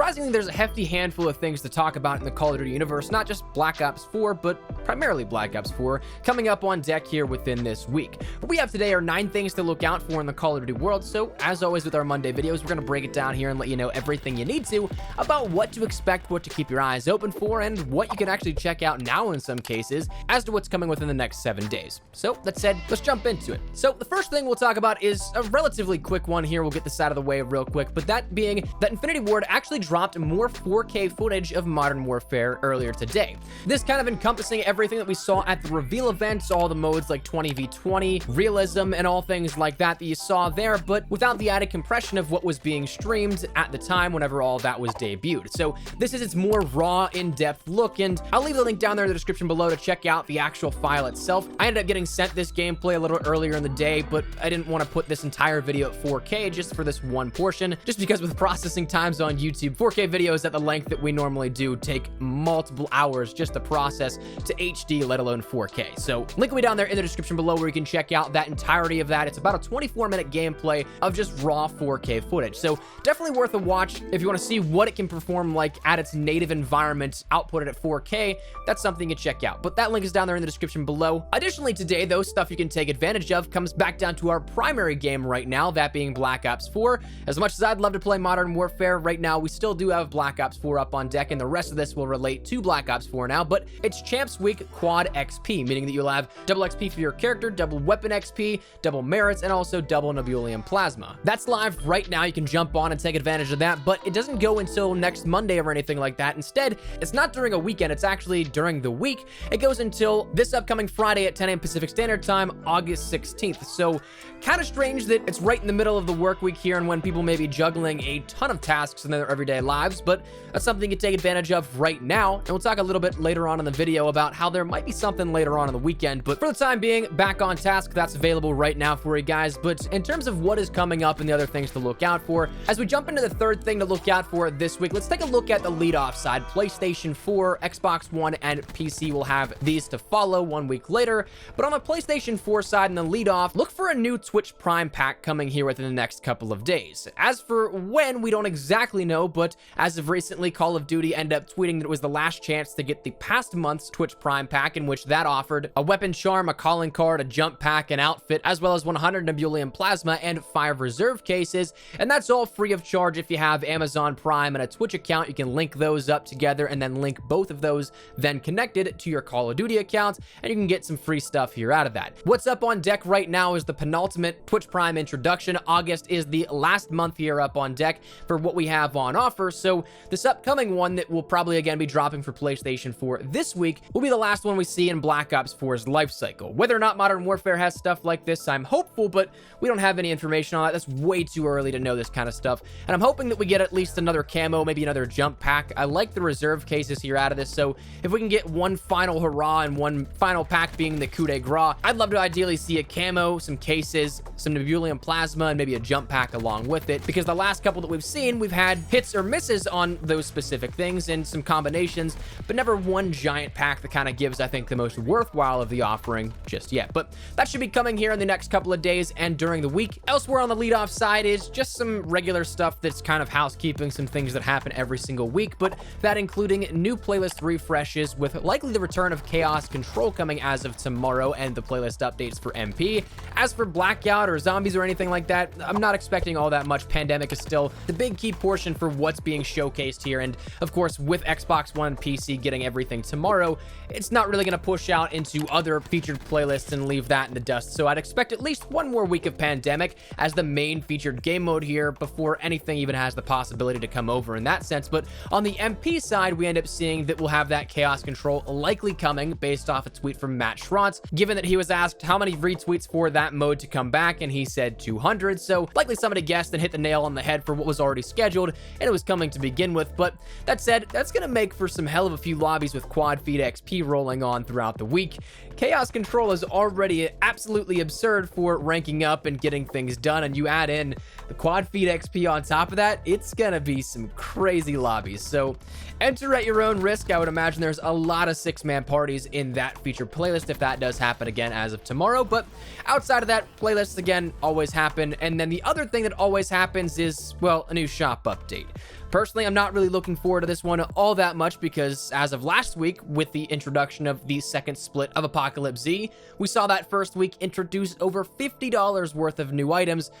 surprisingly, there's a hefty handful of things to talk about in the Call of Duty universe, not just Black Ops 4, but primarily Black Ops 4, coming up on deck here within this week. What we have today are 9 things to look out for in the Call of Duty world, so as always with our Monday videos, we're going to break it down here and let you know everything you need to about what to expect, what to keep your eyes open for, and what you can actually check out now in some cases as to what's coming within the next 7 days. So that said, let's jump into it. So the first thing we'll talk about is a relatively quick one here. We'll get this out of the way real quick, but that being that Infinity Ward actually dropped more 4K footage of Modern Warfare earlier today. This kind of encompassing everything that we saw at the reveal events, all the modes like 20v20, realism, and all things like that you saw there, but without the added compression of what was being streamed at the time whenever all that was debuted. So this is its more raw, in-depth look, and I'll leave the link down there in the description below to check out the actual file itself. I ended up getting sent this gameplay a little earlier in the day, but I didn't want to put this entire video at 4K just for this one portion, just because with processing times on YouTube, 4K videos at the length that we normally do take multiple hours just to process to HD, let alone 4K. So link will be down there in the description below where you can check out that entirety of that. It's about a 24-minute gameplay of just raw 4K footage. So definitely worth a watch if you want to see what it can perform like at its native environment, outputted at 4K. That's something you check out. But that link is down there in the description below. Additionally, today, though, stuff you can take advantage of comes back down to our primary game right now, that being Black Ops 4. As much as I'd love to play Modern Warfare, right now we still do have Black Ops 4 up on deck, and the rest of this will relate to Black Ops 4 now, but it's Champs Week Quad XP, meaning that you'll have double XP for your character, double weapon XP, double merits, and also double Nebulium Plasma. That's live right now. You can jump on and take advantage of that, but it doesn't go until next Monday or anything like that. Instead, it's not during a weekend, it's actually during the week. It goes until this upcoming Friday at 10 a.m. Pacific Standard Time, August 16th. So kind of strange that it's right in the middle of the work week here and when people may be juggling a ton of tasks in their everyday lives, but that's something you can take advantage of right now. And we'll talk a little bit later on in the video about how there might be something later on in the weekend, but for the time being, back on task, that's available right now for you guys. But in terms of what is coming up and the other things to look out for, as we jump into the third thing to look out for this week, let's take a look at the lead-off side. PlayStation 4, Xbox One, and PC will have these to follow 1 week later, but on the PlayStation 4 side in the lead-off, look for a new Twitch Prime pack coming here within the next couple of days. As for when, we don't exactly know, but as of recently, Call of Duty ended up tweeting that it was the last chance to get the past month's Twitch Prime pack, in which that offered a weapon charm, a calling card, a jump pack, an outfit, as well as 100 Nebulium Plasma and 5 reserve cases, and that's all free of charge if you have Amazon Prime and a Twitch account. You can link those up together and then link both of those then connected to your Call of Duty account, and you can get some free stuff here out of that. What's up on deck right now is the penultimate Twitch Prime introduction. August is the last month here up on deck for what we have on offer, so this upcoming one that will probably again be dropping for PlayStation 4 this week will be the last one we see in Black Ops 4's life cycle. Whether or not Modern Warfare has stuff like this, I'm hopeful, but we don't have any information on that. That's way too early to know this kind of stuff, and I'm hoping that we get at least another camo, maybe another jump pack. I like the reserve cases here out of this, so if we can get one final hurrah and one final pack being the coup de grace, I'd love to ideally see a camo, some cases, some Nebulium Plasma, and maybe a jump pack along with it, because the last couple that we've seen, we've had hits or misses on those specific things and some combinations, but never one giant pack that kind of gives, I think, the most worthwhile of the offering just yet. But that should be coming here in the next couple of days and during the week. Elsewhere on the leadoff side is just some regular stuff that's kind of housekeeping, some things that happen every single week, but that including new playlist refreshes with likely the return of Chaos Control coming as of tomorrow and the playlist updates for MP. As for Blackout or Zombies or anything like that, I'm not expecting all that much. Pandemic is still the big key portion for what's being showcased here, and of course with Xbox One and PC getting everything tomorrow, it's not really going to push out into other featured playlists and leave that in the dust. So I'd expect at least one more week of Pandemic as the main featured game mode here before anything even has the possibility to come over in that sense. But on the MP side, we end up seeing that we'll have that Chaos Control likely coming based off a tweet from Matt Schrontz, given that he was asked how many retweets for that mode to come back, and he said 200. So likely somebody guessed and hit the nail on the head for what was already scheduled, and it was coming to begin with. But that said, that's going to make for some hell of a few lobbies with quad feed XP rolling on throughout the week. Chaos Control is already absolutely absurd for ranking up and getting things done, and you add in the quad feed XP on top of that, it's gonna be some crazy lobbies. So enter at your own risk. I would imagine there's a lot of 6-man parties in that featured playlist if that does happen again as of tomorrow. But outside of that, playlists again always happen. And then the other thing that always happens is, well, a new shop update. Personally, I'm not really looking forward to this one all that much because as of last week, with the introduction of the second split of Apocalypse Z, we saw that first week introduce over $50 worth of new items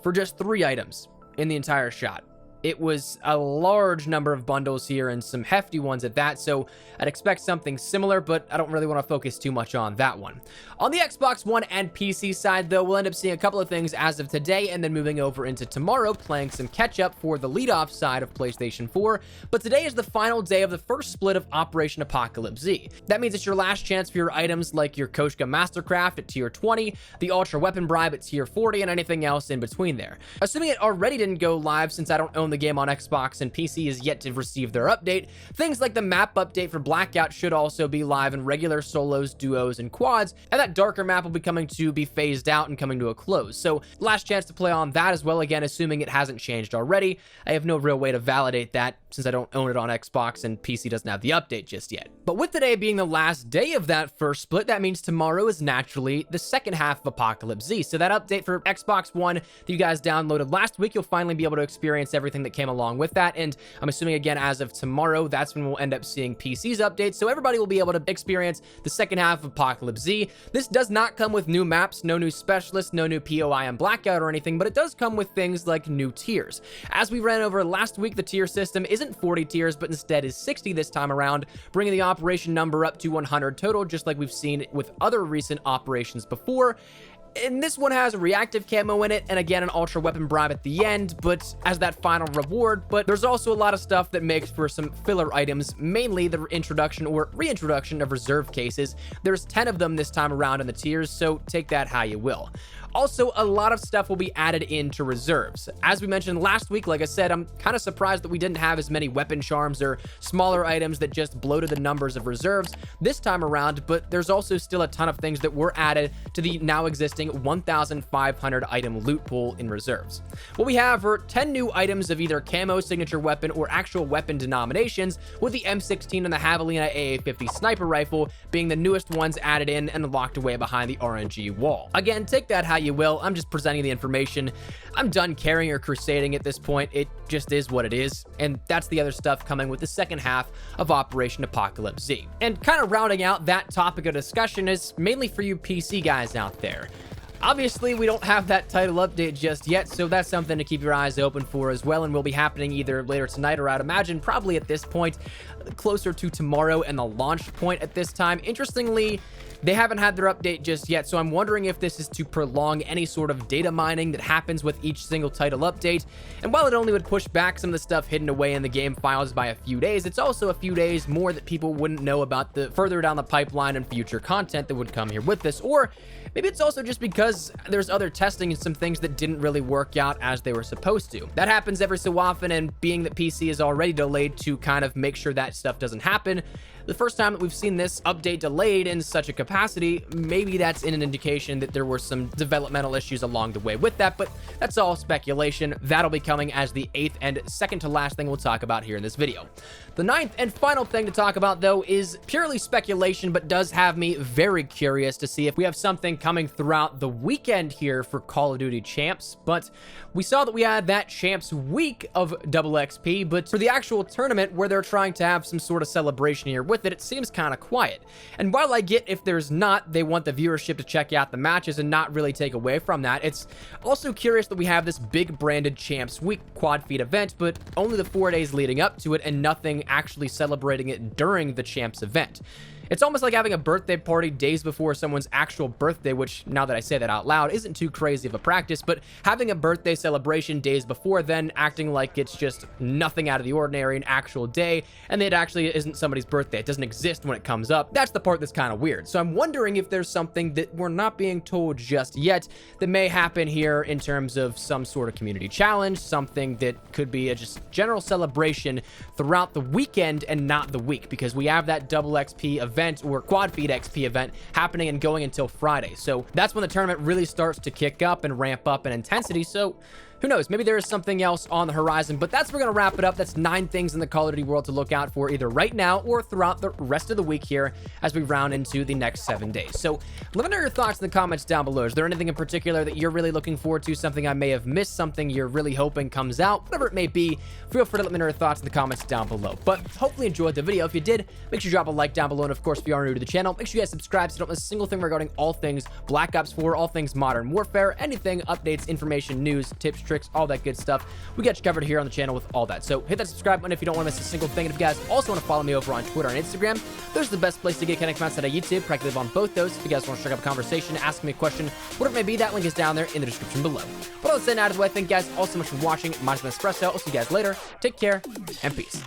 for just 3 items in the entire shot. It was a large number of bundles here and some hefty ones at that, so I'd expect something similar, but I don't really want to focus too much on that one. On the Xbox One and PC side, though, we'll end up seeing a couple of things as of today and then moving over into tomorrow, playing some catch-up for the lead-off side of PlayStation 4, but today is the final day of the first split of Operation Apocalypse Z. That means it's your last chance for your items like your Koshka Mastercraft at tier 20, the Ultra Weapon Bribe at tier 40, and anything else in between there. Assuming it already didn't go live since I don't own the game on Xbox and PC is yet to receive their update, things like the map update for Blackout should also be live in regular solos, duos, and quads, and that darker map will be coming to be phased out and coming to a close. So last chance to play on that as well, again, assuming it hasn't changed already. I have no real way to validate that since I don't own it on Xbox and PC doesn't have the update just yet. But with today being the last day of that first split, that means tomorrow is naturally the second half of Apocalypse Z. So that update for Xbox One that you guys downloaded last week, you'll finally be able to experience everything that came along with that. And I'm assuming again, as of tomorrow, that's when we'll end up seeing PC's updates. So everybody will be able to experience the second half of Apocalypse Z. This does not come with new maps, no new specialists, no new POI on Blackout or anything, but it does come with things like new tiers. As we ran over last week, the tier system isn't 40 tiers, but instead is 60 this time around, bringing the operation number up to 100 total, just like we've seen with other recent operations before. And this one has a reactive camo in it, and again, an ultra weapon bribe at the end, but as that final reward. But there's also a lot of stuff that makes for some filler items, mainly the introduction or reintroduction of reserve cases. There's 10 of them this time around in the tiers, so take that how you will. Also, a lot of stuff will be added into reserves. As we mentioned last week, like I said, I'm kind of surprised that we didn't have as many weapon charms or smaller items that just bloated the numbers of reserves this time around, but there's also still a ton of things that were added to the now existing 1,500 item loot pool in reserves. What we have are 10 new items of either camo, signature weapon, or actual weapon denominations, with the M16 and the Javelina AA-50 sniper rifle being the newest ones added in and locked away behind the RNG wall. Again, take that how you will. I'm just presenting the information. I'm done carrying or crusading at this point. It just is what it is. And that's the other stuff coming with the second half of Operation Apocalypse Z. And kind of rounding out that topic of discussion is mainly for you PC guys out there. Obviously, we don't have that title update just yet, so that's something to keep your eyes open for as well, and will be happening either later tonight or I'd imagine probably at this point, closer to tomorrow and the launch point at this time. Interestingly, they haven't had their update just yet, so I'm wondering if this is to prolong any sort of data mining that happens with each single title update. And while it only would push back some of the stuff hidden away in the game files by a few days, it's also a few days more that people wouldn't know about the further down the pipeline and future content that would come here with this. Or maybe it's also just because there's other testing and some things that didn't really work out as they were supposed to. That happens every so often, and being that PC is already delayed to kind of make sure that stuff doesn't happen, the first time that we've seen this update delayed in such a capacity, maybe that's in an indication that there were some developmental issues along the way with that, but that's all speculation. That'll be coming as the 8th and second to last thing we'll talk about here in this video. The 9th and final thing to talk about, though, is purely speculation, but does have me very curious to see if we have something coming throughout the weekend here for Call of Duty Champs. But we saw that we had that Champs week of double XP, but for the actual tournament where they're trying to have some sort of celebration here with it seems kind of quiet. And while I get if there's not, they want the viewership to check out the matches and not really take away from that, it's also curious that we have this big branded Champs Week quad feed event, but only the 4 days leading up to it and nothing actually celebrating it during the Champs event. It's almost like having a birthday party days before someone's actual birthday, which, now that I say that out loud, isn't too crazy of a practice, but having a birthday celebration days before, then acting like it's just nothing out of the ordinary, an actual day, and it actually isn't somebody's birthday. It doesn't exist when it comes up. That's the part that's kind of weird. So I'm wondering if there's something that we're not being told just yet that may happen here in terms of some sort of community challenge, something that could be a just general celebration throughout the weekend and not the week, because we have that double XP event or quad feed XP event happening and going until Friday. So that's when the tournament really starts to kick up and ramp up in intensity. So who knows, maybe there is something else on the horizon. But that's where we're going to wrap it up. That's 9 things in the Call of Duty world to look out for either right now or throughout the rest of the week here as we round into the next 7 days. So let me know your thoughts in the comments down below. Is there anything in particular that you're really looking forward to, something I may have missed, something you're really hoping comes out, whatever it may be? Feel free to let me know your thoughts in the comments down below. But hopefully enjoyed the video. If you did, make sure you drop a like down below. And of course, if you are new to the channel, make sure you guys subscribe so you don't miss a single thing regarding all things Black Ops 4, all things Modern Warfare, anything, updates, information, news, tips, tricks, all that good stuff. We got you covered here on the channel with all that. So hit that subscribe button if you don't want to miss a single thing. And if you guys also want to follow me over on Twitter and Instagram, those are the best place to get connected outside of YouTube. I live on both those. If you guys want to strike up a conversation, ask me a question, whatever it may be, that link is down there in the description below. But all that said and out of the way, thank you guys all so much for watching. My name is Espresso. I'll see you guys later. Take care and peace.